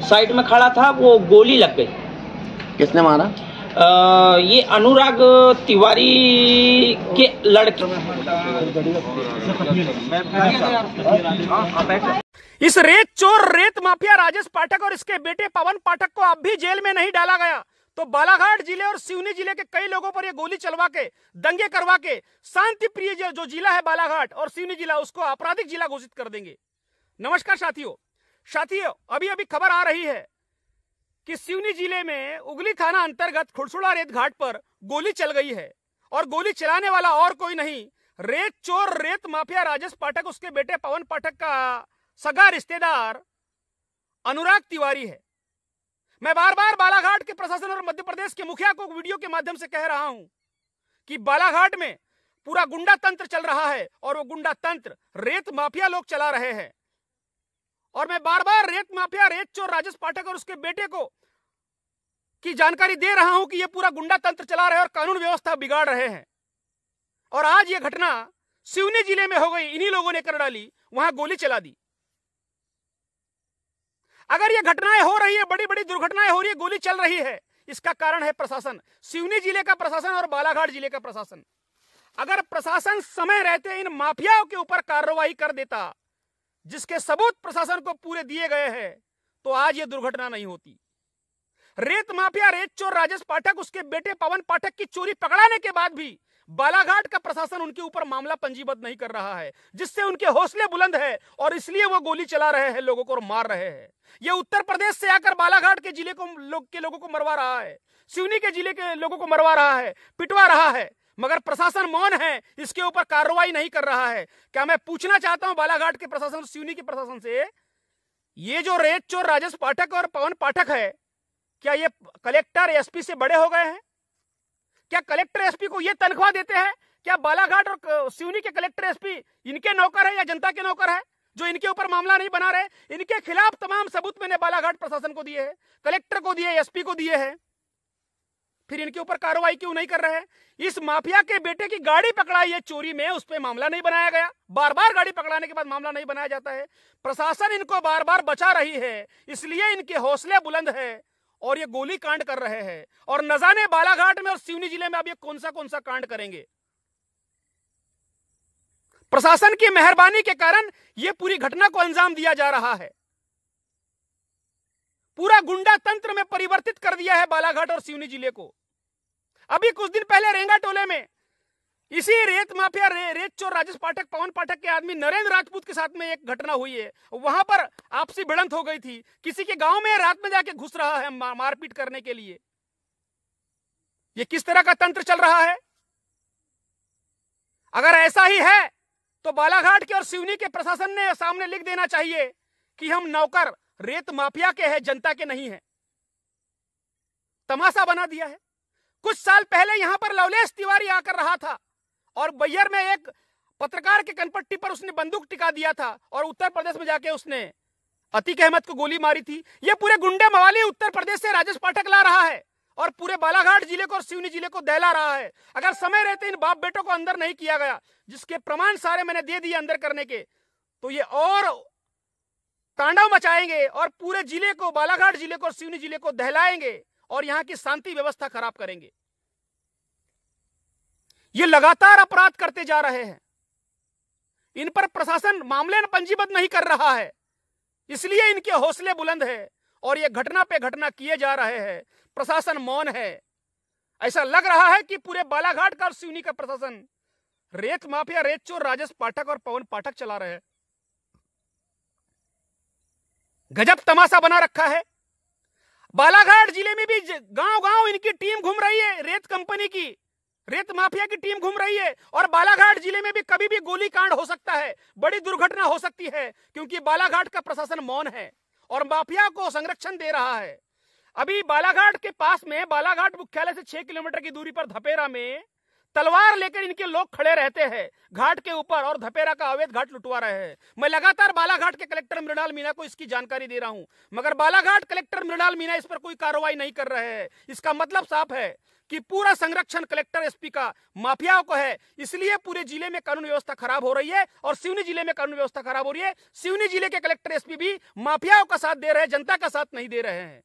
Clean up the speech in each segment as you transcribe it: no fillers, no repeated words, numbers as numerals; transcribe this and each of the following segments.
Side में खड़ा था, वो गोली लग गई। किसने मारा? ये अनुराग तिवारी के लड़के। इस रेत चोर रेत माफिया राजेश पाठक और इसके बेटे पवन पाठक को अब भी जेल में नहीं डाला गया तो बालाघाट जिले और सिवनी जिले के कई लोगों पर ये गोली चलवा के, दंगे करवा के शांति प्रिय जो जिला है बालाघाट और सिवनी जिला, उसको आपराधिक जिला घोषित कर देंगे। नमस्कार साथियों, अभी अभी खबर आ रही है कि सिवनी जिले में उगली थाना अंतर्गत खुड़सुड़ा रेत घाट पर गोली चल गई है और गोली चलाने वाला और कोई नहीं, रेत चोर रेत माफिया राजेश पाठक, उसके बेटे पवन पाठक का सगा रिश्तेदार अनुराग तिवारी है। मैं बार बार बालाघाट के प्रशासन और मध्य प्रदेश के मुखिया को वीडियो के माध्यम से कह रहा हूं कि बालाघाट में पूरा गुंडा तंत्र चल रहा है और वो गुंडा तंत्र रेत माफिया लोग चला रहे हैं। और मैं बार बार रेत माफिया रेत चोर राजेश पाठक और उसके बेटे को की जानकारी दे रहा हूं कि ये पूरा गुंडा तंत्र चला रहे हैं और कानून व्यवस्था बिगाड़ रहे हैं। और आज ये घटना सिवनी जिले में हो गई, इन्हीं लोगों ने कर डाली, वहां गोली चला दी। अगर ये घटनाएं हो रही है, बड़ी बड़ी दुर्घटनाएं हो रही है, गोली चल रही है, इसका कारण है प्रशासन, सिवनी जिले का प्रशासन और बालाघाट जिले का प्रशासन। अगर प्रशासन समय रहते इन माफियाओं के ऊपर कार्रवाई कर देता, जिसके सबूत प्रशासन को पूरे दिए गए हैं, तो आज ये दुर्घटना नहीं होती। रेत माफिया रेत चोर राजेश पाठक, उसके बेटे पवन पाठक की चोरी पकड़ाने के बाद भी बालाघाट का प्रशासन उनके ऊपर मामला पंजीबद्ध नहीं कर रहा है, जिससे उनके हौसले बुलंद है और इसलिए वो गोली चला रहे हैं, लोगों को मार रहे हैं। ये उत्तर प्रदेश से आकर बालाघाट के जिले के लोगों को मरवा रहा है, सिवनी के जिले के लोगों को मरवा रहा है, पिटवा रहा है, मगर प्रशासन मौन है, इसके ऊपर कार्रवाई नहीं कर रहा है। क्या मैं पूछना चाहता हूं बालाघाट के प्रशासन और सिवनी के प्रशासन से, ये जो रेत चोर राजेश पाठक और पवन पाठक है, क्या ये कलेक्टर एसपी से बड़े हो गए हैं? क्या कलेक्टर एसपी को ये तनख्वाह देते हैं? क्या बालाघाट और सिवनी के कलेक्टर एसपी इनके नौकर है या जनता के नौकर है जो इनके ऊपर मामला नहीं बना रहे? इनके खिलाफ तमाम सबूत मैंने बालाघाट प्रशासन को दिए हैं, कलेक्टर को दिए, एसपी को दिए हैं, फिर इनके ऊपर कार्रवाई क्यों नहीं कर रहे हैं? इस माफिया के बेटे की गाड़ी पकड़ाई है चोरी में, उस पर मामला नहीं बनाया गया। बार बार गाड़ी पकड़ाने के बाद मामला नहीं बनाया जाता है। प्रशासन इनको बार बार बचा रही है, इसलिए इनके हौसले बुलंद है और ये गोली कांड कर रहे हैं। और न जाने बालाघाट में और सिवनी जिले में अब ये कौन सा कांड करेंगे। प्रशासन की मेहरबानी के कारण ये पूरी घटना को अंजाम दिया जा रहा है। पूरा गुंडा तंत्र में परिवर्तित कर दिया है बालाघाट और सिवनी जिले को। अभी कुछ दिन पहले रेंगा टोले में इसी रेत माफिया रेत चोर राजेश पाठक पवन पाठक के आदमी नरेंद्र राजपूत के साथ में एक घटना हुई है। वहां पर आपसी भिड़ंत हो गई थी, किसी के गांव में रात में जाके घुस रहा है मारपीट करने के लिए। ये किस तरह का तंत्र चल रहा है? अगर ऐसा ही है तो बालाघाट के और सिवनी के प्रशासन ने सामने लिख देना चाहिए कि हम नौकर रेत माफिया के हैं, जनता के नहीं है। तमाशा बना दिया है। कुछ साल पहले यहां पर लवलेश तिवारी आकर रहा था और बैयर में एक पत्रकार के कनपट्टी पर उसने बंदूक टिका दिया था और उत्तर प्रदेश में जाके उसने अतीक अहमद को गोली मारी थी। ये पूरे गुंडे मवाली उत्तर प्रदेश से राजेश पाठक ला रहा है और पूरे बालाघाट जिले को और सिवनी जिले को दहला रहा है। अगर समय रहते इन बाप बेटों को अंदर नहीं किया गया, जिसके प्रमाण सारे मैंने दे दिए अंदर करने के, तो ये और तांडव मचाएंगे और पूरे जिले को, बालाघाट जिले को और सिवनी जिले को दहलाएंगे और यहां की शांति व्यवस्था खराब करेंगे। ये लगातार अपराध करते जा रहे हैं, इन पर प्रशासन मामले पंजीबद्ध नहीं कर रहा है, इसलिए इनके हौसले बुलंद है और ये घटना पे घटना किए जा रहे हैं। प्रशासन मौन है। ऐसा लग रहा है कि पूरे बालाघाट का और सिवनी का प्रशासन रेत माफिया रेत चोर राजेश पाठक और पवन पाठक चला रहे हैं। गजब तमाशा बना रखा है। बालाघाट जिले में भी गांव गांव इनकी टीम घूम रही है, रेत कंपनी की, रेत माफिया की टीम घूम रही है। और बालाघाट जिले में भी कभी भी गोली कांड हो सकता है, बड़ी दुर्घटना हो सकती है, क्योंकि बालाघाट का प्रशासन मौन है और माफिया को संरक्षण दे रहा है। अभी बालाघाट के पास में, बालाघाट मुख्यालय से 6 किलोमीटर की दूरी पर धपेरा में तलवार लेकर इनके लोग खड़े रहते हैं घाट के ऊपर और धपेरा का अवैध घाट लुटवा रहे हैं। मैं लगातार बालाघाट के कलेक्टर मृणाल मीणा को इसकी जानकारी दे रहा हूं, मगर बालाघाट कलेक्टर मृणाल मीणा इस पर कोई कार्रवाई नहीं कर रहे हैं। इसका मतलब साफ है कि पूरा संरक्षण कलेक्टर एसपी का माफियाओं को है, इसलिए पूरे जिले में कानून व्यवस्था खराब हो रही है और सिवनी जिले में कानून व्यवस्था खराब हो रही है। सिवनी जिले के कलेक्टर एसपी भी माफियाओं का साथ दे रहे हैं, जनता का साथ नहीं दे रहे हैं।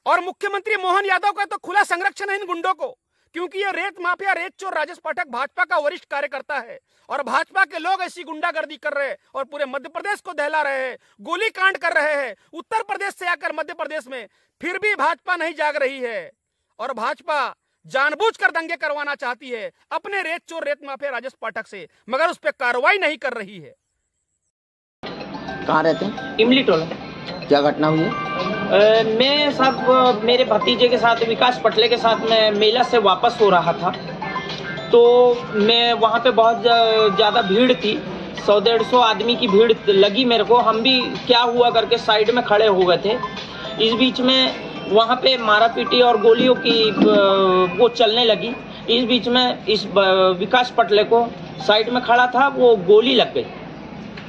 और मुख्यमंत्री मोहन यादव का तो खुला संरक्षण है इन गुंडों को, क्योंकि ये रेत माफिया, रेत चोर राजेश पाठक भाजपा का वरिष्ठ कार्यकर्ता है और भाजपा के लोग ऐसी गुंडागर्दी कर रहे हैं और पूरे मध्य प्रदेश को दहला रहे हैं, गोली कांड कर रहे हैं उत्तर प्रदेश से आकर मध्य प्रदेश में। फिर भी भाजपा नहीं जाग रही है और भाजपा जानबूझकर दंगे करवाना चाहती है अपने रेत चोर रेत माफिया राजेश पाठक से, मगर उस पर कार्रवाई नहीं कर रही है। कहाँ रहते हैं? इमली टोला। क्या घटना हुई है? मैं साहब मेरे भतीजे के साथ, विकास पटले के साथ, मैं मेला से वापस हो रहा था, तो मैं वहाँ पे बहुत ज़्यादा भीड़ थी, 100-150 आदमी की भीड़ लगी मेरे को। हम भी क्या हुआ करके साइड में खड़े हो गए थे। इस बीच में वहाँ पे मारा पीटी और गोलियों की वो चलने लगी। इस बीच में इस विकास पटले को साइड में खड़ा था, वो गोली लग गई।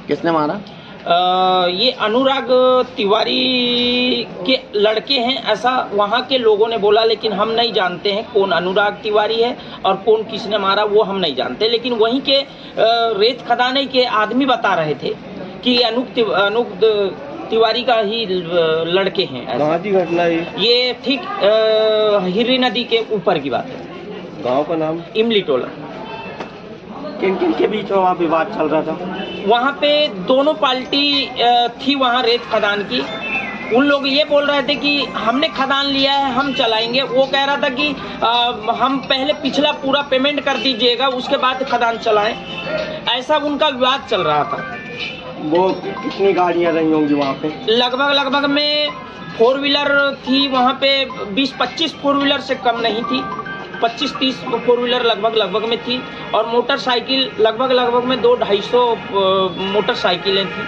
किसने मारा? ये अनुराग तिवारी के लड़के हैं, ऐसा वहाँ के लोगों ने बोला, लेकिन हम नहीं जानते हैं कौन अनुराग तिवारी है और कौन किसने मारा, वो हम नहीं जानते। लेकिन वहीं के रेत खदाने के आदमी बता रहे थे कि अनूप तिवारी का ही लड़के हैं। कहाँ की घटना है ये? ठीक हिर्री नदी के ऊपर की बात है। गांव का नाम? इमली टोला। किन किन के बीच में वहाँ विवाद चल रहा था? वहाँ पे दोनों पार्टी थी वहाँ रेत खदान की। उन लोग ये बोल रहे थे कि हमने खदान लिया है, हम चलाएंगे। वो कह रहा था कि हम पहले पिछला पूरा पेमेंट कर दीजिएगा, उसके बाद खदान चलाएं। ऐसा उनका विवाद चल रहा था। वो कितनी गाड़ियाँ रही होंगी वहाँ पे? लगभग में 4 व्हीलर थी वहाँ पे, 20-25 4 व्हीलर से कम नहीं थी, 25-30 4 व्हीलर लगभग में थी और मोटरसाइकिल लगभग में 200-250 मोटरसाइकिलें थी।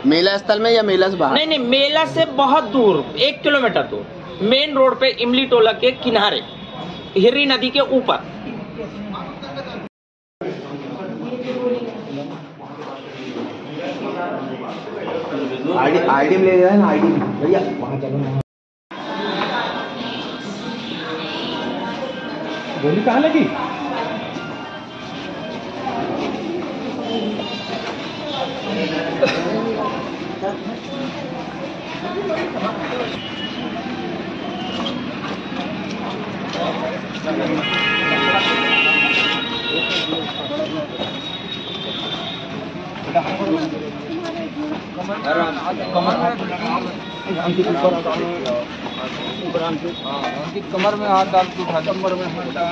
मेला स्थल में या मेला से बाहर? नहीं, मेला से बहुत दूर, 1 किलोमीटर दूर, मेन रोड पे, इमली टोला के किनारे, हिर्री नदी के ऊपर। आईडी में ले रहा है ना, आईडी भैया वहाँ चलो। गोली कहाँ लगी? कमर में हाथ डाल के उठा, कमर में हाथ डाल